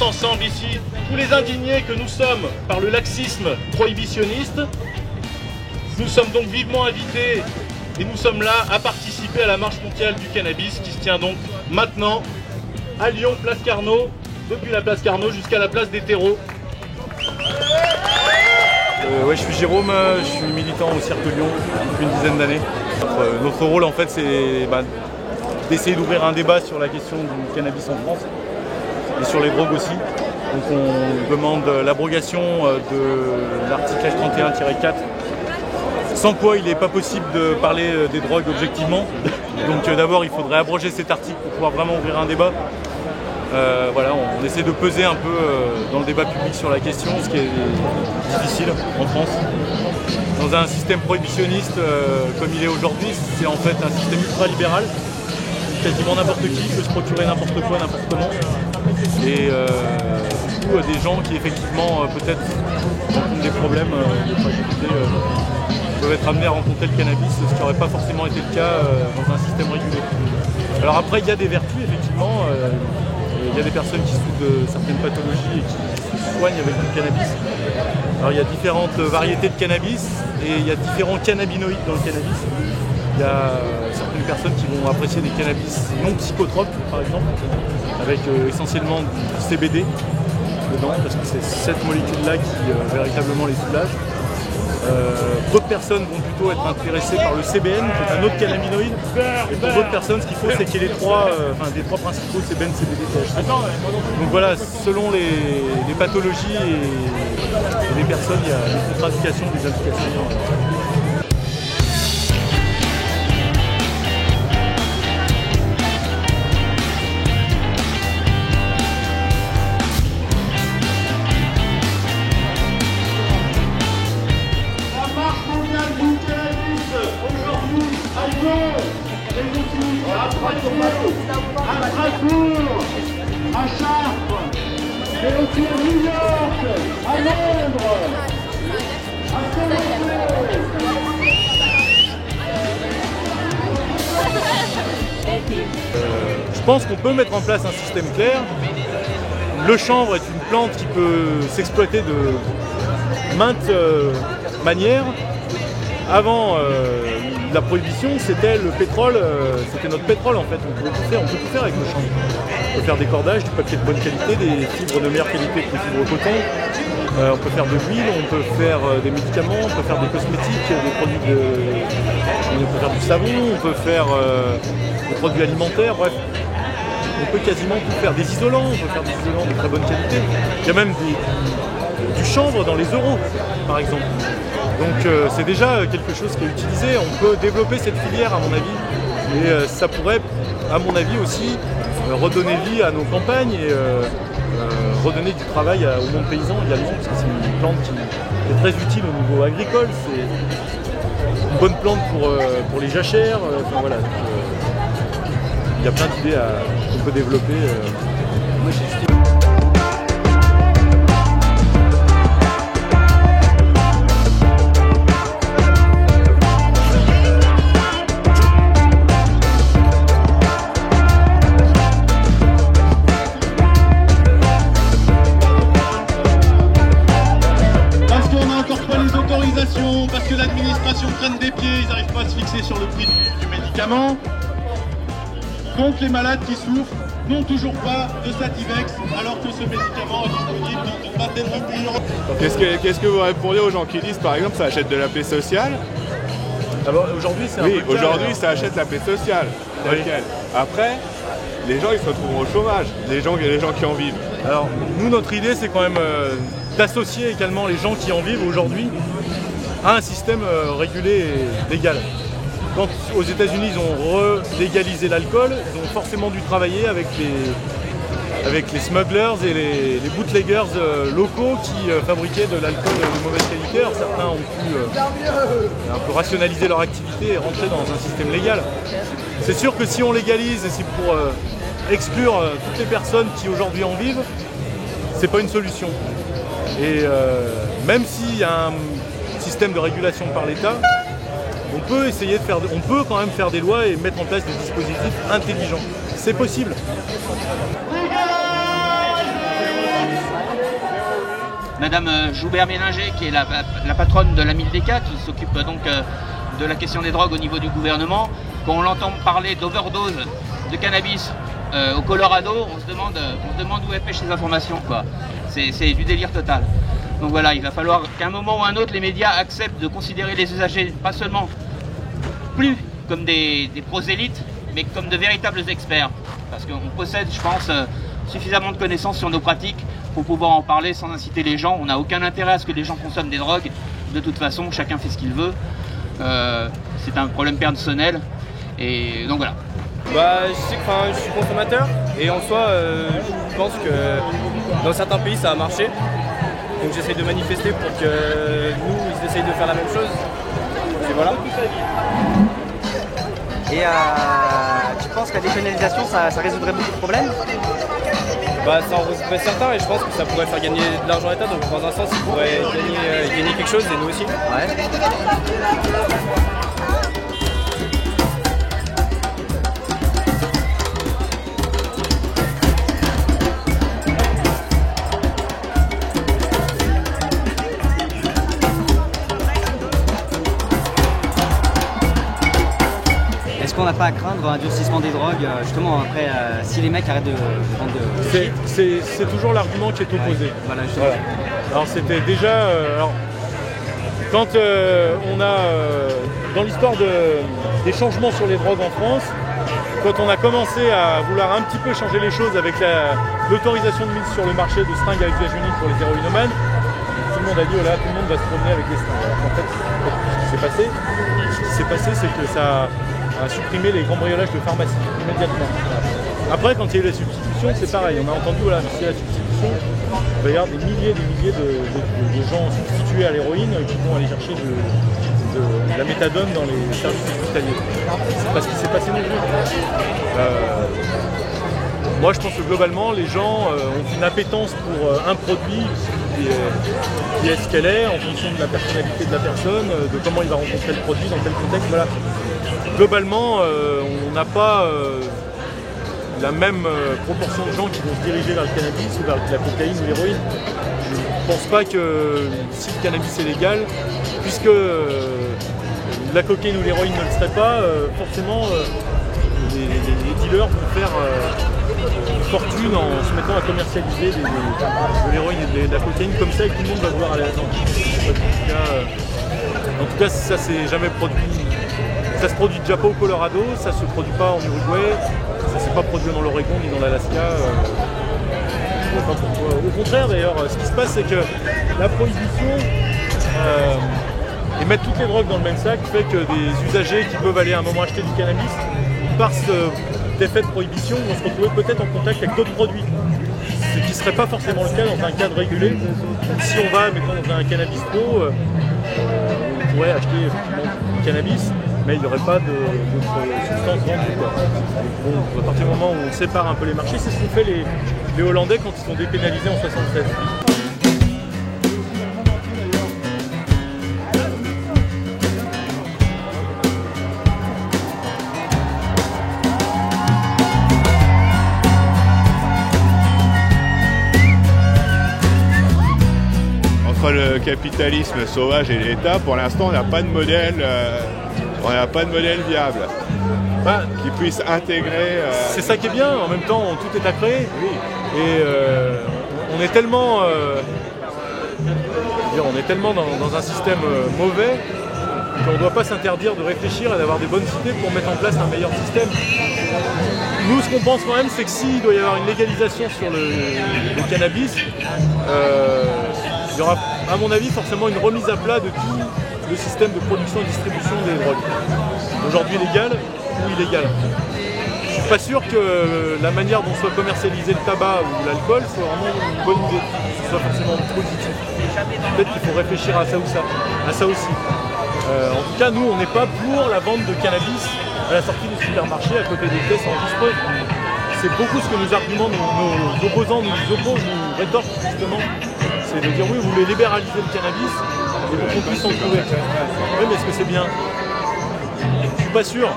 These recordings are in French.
tous ensemble ici, tous les indignés que nous sommes par le laxisme prohibitionniste. Nous sommes donc vivement invités et nous sommes là à participer à la marche mondiale du cannabis qui se tient donc maintenant à Lyon, place Carnot, depuis la place Carnot jusqu'à la place des terreaux. Ouais, je suis Jérôme, je suis militant au Cirque Lyon depuis une dizaine d'années. Notre rôle en fait c'est d'essayer d'ouvrir un débat sur la question du cannabis en France et sur les drogues aussi. Donc on demande l'abrogation de l'article H31-4, sans quoi il n'est pas possible de parler des drogues objectivement. Donc d'abord il faudrait abroger cet article pour pouvoir vraiment ouvrir un débat. Voilà, on essaie de peser un peu dans le débat public sur la question, ce qui est difficile en France. Dans un système prohibitionniste comme il est aujourd'hui, c'est en fait un système ultra-libéral. Quasiment n'importe qui peut se procurer n'importe quoi, n'importe comment. Et du coup, des gens qui effectivement peut-être rencontrent des problèmes de fragilité peuvent être amenés à rencontrer le cannabis, ce qui n'aurait pas forcément été le cas dans un système régulé. Alors après, il y a des vertus effectivement. Il y a des personnes qui souffrent de certaines pathologies et qui se soignent avec du cannabis. Alors il y a différentes variétés de cannabis et il y a différents cannabinoïdes dans le cannabis. Il y a certaines personnes qui vont apprécier des cannabis non psychotropes par exemple, avec essentiellement du CBD dedans, parce que c'est cette molécule-là qui véritablement les soulage. D'autres personnes vont plutôt être intéressées par le CBN, qui est un autre cannabinoïde. Et pour d'autres personnes, ce qu'il faut, c'est qu'il y ait les trois principaux, CBN, CBD, THC. Donc voilà, selon les pathologies et les personnes, il y a des contre-indications, des indications. À Strasbourg, à Chartres, mais aussi à New York, à Londres, à Toronto. Je pense qu'on peut mettre en place un système clair. Le chanvre est une plante qui peut s'exploiter de maintes manières. Avant la prohibition, c'était le pétrole, c'était notre pétrole en fait. On peut tout faire avec le chanvre. On peut faire des cordages, du papier de bonne qualité, des fibres de meilleure qualité que les fibres au coton. On peut faire de l'huile, on peut faire des médicaments, on peut faire des cosmétiques, des produits on peut faire du savon, on peut faire des produits alimentaires, bref. On peut quasiment tout faire. Des isolants, on peut faire des isolants de très bonne qualité. Il y a même du chanvre dans les euros, par exemple. Donc c'est déjà quelque chose qui est utilisé. On peut développer cette filière à mon avis. Et ça pourrait, à mon avis aussi, redonner vie à nos campagnes et redonner du travail au monde paysan également, parce que c'est une plante qui est très utile au niveau agricole. C'est une bonne plante pour les jachères. Enfin, voilà. Il y a plein d'idées qu'on peut développer. Parce que l'administration traîne des pieds, ils n'arrivent pas à se fixer sur le prix du médicament. Donc les malades qui souffrent n'ont toujours pas de Sativex, alors que ce médicament est disponible dans une vingtaine de pays européens. Qu'est-ce que vous répondez aux gens qui disent par exemple ça achète de la paix sociale? Alors aujourd'hui c'est un peu le cas, aujourd'hui ça achète la paix sociale. Oui. Après, les gens ils se retrouveront au chômage, les gens qui en vivent. Alors nous notre idée c'est quand même d'associer également les gens qui en vivent aujourd'hui à un système régulé et légal. Quand aux États-Unis ils ont relégalisé l'alcool, ils ont forcément dû travailler avec les smugglers et les bootleggers locaux qui fabriquaient de l'alcool de mauvaise qualité. Alors certains ont pu un peu rationaliser leur activité et rentrer dans un système légal. C'est sûr que si on légalise et c'est pour exclure toutes les personnes qui aujourd'hui en vivent, c'est pas une solution. Et même s'il y a un système de régulation par l'État, on peut quand même faire des lois et mettre en place des dispositifs intelligents. C'est possible. Madame Joubert-Méninger, qui est la patronne de la Mildeka, qui s'occupe donc de la question des drogues au niveau du gouvernement. Quand on l'entend parler d'overdose de cannabis au Colorado, on se demande où elle pêche ces informations, quoi. C'est du délire total. Donc voilà, il va falloir qu'à un moment ou un autre, les médias acceptent de considérer les usagers pas seulement plus comme des prosélytes, mais comme de véritables experts. Parce qu'on possède, je pense, suffisamment de connaissances sur nos pratiques pour pouvoir en parler sans inciter les gens. On n'a aucun intérêt à ce que les gens consomment des drogues. De toute façon, chacun fait ce qu'il veut. C'est un problème personnel. Et donc voilà. Bah, je sais que je suis consommateur et en soi, je pense que dans certains pays ça a marché. Donc j'essaie de manifester pour que nous, ils essayent de faire la même chose. Et voilà. Et tu penses que la dépénalisation, ça résoudrait beaucoup de problèmes? Bah, ça en résoudrait certains et je pense que ça pourrait faire gagner de l'argent à l'État. Donc dans un sens, il pourrait gagner quelque chose et nous aussi. Ouais. Est-ce qu'on n'a pas à craindre un durcissement des drogues, justement, après, si les mecs arrêtent de vendre de... C'est toujours l'argument qui est opposé. Ouais. Voilà, justement. Voilà. Alors c'était déjà... quand on a, dans l'histoire des changements sur les drogues en France, quand on a commencé à vouloir un petit peu changer les choses avec l'autorisation de mise sur le marché de seringues à usage unique pour les héroïnomanes, tout le monde a dit oh là, tout le monde va se promener avec les seringues. Alors en fait, ce qui s'est passé, c'est que ça a supprimé les cambriolages de pharmacie immédiatement. Après, quand il y a eu la substitution, c'est pareil. On a entendu, voilà, s'il y a la substitution, il va y avoir des milliers de gens substitués à l'héroïne qui vont aller chercher de la méthadone dans les services hospitaliers. C'est pas ce qui s'est passé non plus. Moi, je pense que globalement, les gens ont une appétence pour un produit qui est ce qu'elle est, en fonction de la personnalité de la personne, de comment il va rencontrer le produit, dans quel contexte. Voilà. Globalement, on n'a pas la même proportion de gens qui vont se diriger vers le cannabis ou vers la cocaïne ou l'héroïne. Je ne pense pas que si le cannabis est légal, puisque la cocaïne ou l'héroïne ne le serait pas, forcément les dealers vont faire une fortune en se mettant à commercialiser de l'héroïne et de la cocaïne comme ça et que tout le monde va vouloir aller là-dedans. En tout cas, ça s'est jamais produit. Ça se produit déjà pas au Colorado, ça se produit pas en Uruguay, ça s'est pas produit dans l'Oregon ni dans l'Alaska. Au contraire d'ailleurs, ce qui se passe c'est que la prohibition et mettre toutes les drogues dans le même sac fait que des usagers qui peuvent aller à un moment acheter du cannabis, par cet effet de prohibition, vont se retrouver peut-être en contact avec d'autres produits. Ce qui ne serait pas forcément le cas dans un cadre régulé. Si on va mettons, dans un cannabis pro, on pourrait acheter effectivement du cannabis, mais il n'y aurait pas d'autres substances vendues. Bon, à partir du moment où on sépare un peu les marchés, c'est ce qu'ont fait les Hollandais quand ils sont dépénalisés en 1976. Entre le capitalisme sauvage et l'État, pour l'instant, on n'a pas de modèle. On n'a pas de modèle viable qui puisse intégrer... C'est ça qui est bien, en même temps tout est à créer. Oui. Et on est tellement, dans un système mauvais qu'on ne doit pas s'interdire de réfléchir et d'avoir des bonnes idées pour mettre en place un meilleur système. Nous, ce qu'on pense quand même, c'est que s'il doit y avoir une légalisation sur le cannabis, il y aura, à mon avis, forcément une remise à plat de tout le système de production et distribution des drogues. Aujourd'hui légal ou illégal. Je suis pas sûr que la manière dont soit commercialisé le tabac ou l'alcool soit vraiment une bonne idée, que ce soit forcément positif. Peut-être qu'il faut réfléchir à ça ou ça, à ça aussi. En tout cas, nous, on n'est pas pour la vente de cannabis à la sortie du supermarché à côté des tests enregistrés. C'est beaucoup ce que nos arguments, nos opposants nous opposent, nous rétorquent justement. C'est de dire oui, vous voulez libéraliser le cannabis et pour qu'on puisse en trouver. Oui, mais est-ce que c'est bien? Je suis pas sûr.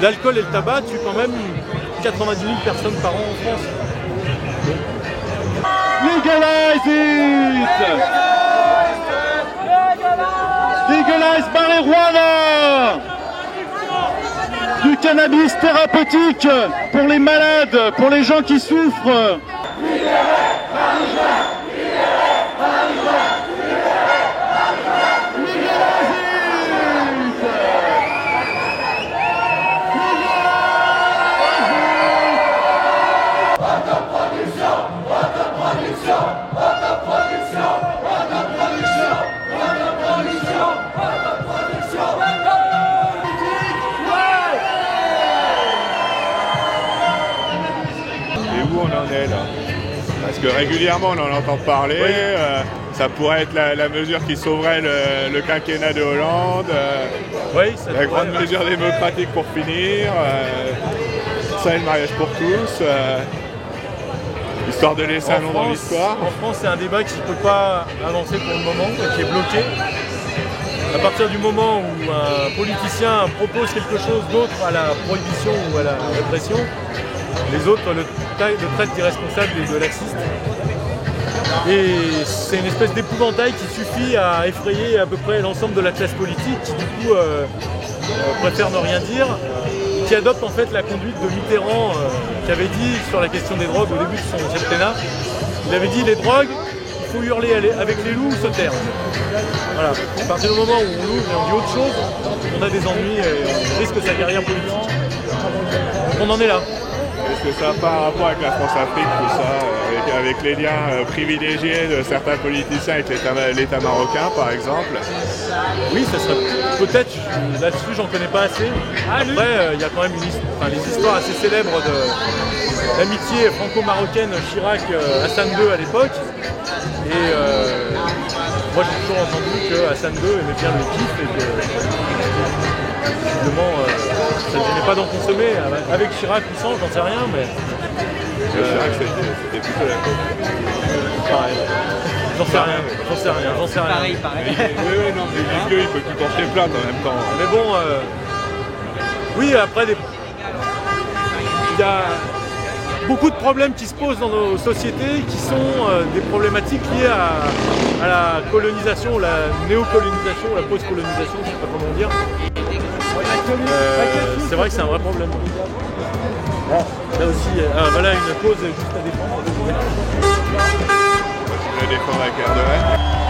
L'alcool et le tabac tuent quand même 90 000 personnes par an en France. Legalize it! Legalize marijuana! Du cannabis thérapeutique pour les malades, pour les gens qui souffrent. Parce que régulièrement on en entend parler, ça pourrait être la mesure qui sauverait le quinquennat de Hollande, la grande mesure démocratique pour finir, ça et le mariage pour tous, histoire de laisser un nom dans l'histoire. En France, c'est un débat qui ne peut pas avancer pour le moment, qui est bloqué. À partir du moment où un politicien propose quelque chose d'autre à la prohibition ou à la répression, les autres le traitent d'irresponsable et de laxiste. Et c'est une espèce d'épouvantail qui suffit à effrayer à peu près l'ensemble de la classe politique qui du coup préfère ne rien dire, qui adopte en fait la conduite de Mitterrand qui avait dit sur la question des drogues au début de son septennat. Il avait dit les drogues, il faut hurler avec les loups ou se taire. Voilà. À partir du moment où on loue et on dit autre chose, on a des ennuis et on risque sa carrière politique. Donc on en est là. Est-ce que ça n'a pas un rapport avec la France-Afrique, tout ça, avec les liens privilégiés de certains politiciens avec l'État marocain, par exemple? Oui, ça serait peut-être, là-dessus j'en connais pas assez. Après, il y a quand même les histoires assez célèbres de l'amitié franco-marocaine Chirac-Hassan II à l'époque. Et moi j'ai toujours entendu que Hassan II aimait bien le kiff et que visiblement ça ne gênait pas d'en consommer. Avec Chirac ou sans, j'en sais rien, mais. Chirac c'était plutôt la coke. Pareil. J'en sais rien. Pareil. Oui, non, mais vieux, il peut tout porter plainte en même temps. Mais bon, oui, après, il y a beaucoup de problèmes qui se posent dans nos sociétés qui sont des problématiques liées à la colonisation, la néocolonisation, la post-colonisation, je ne sais pas comment dire. C'est vrai que c'est un vrai problème. Là aussi, voilà une cause juste à défendre. Je vais défendre la guerre de Rennes.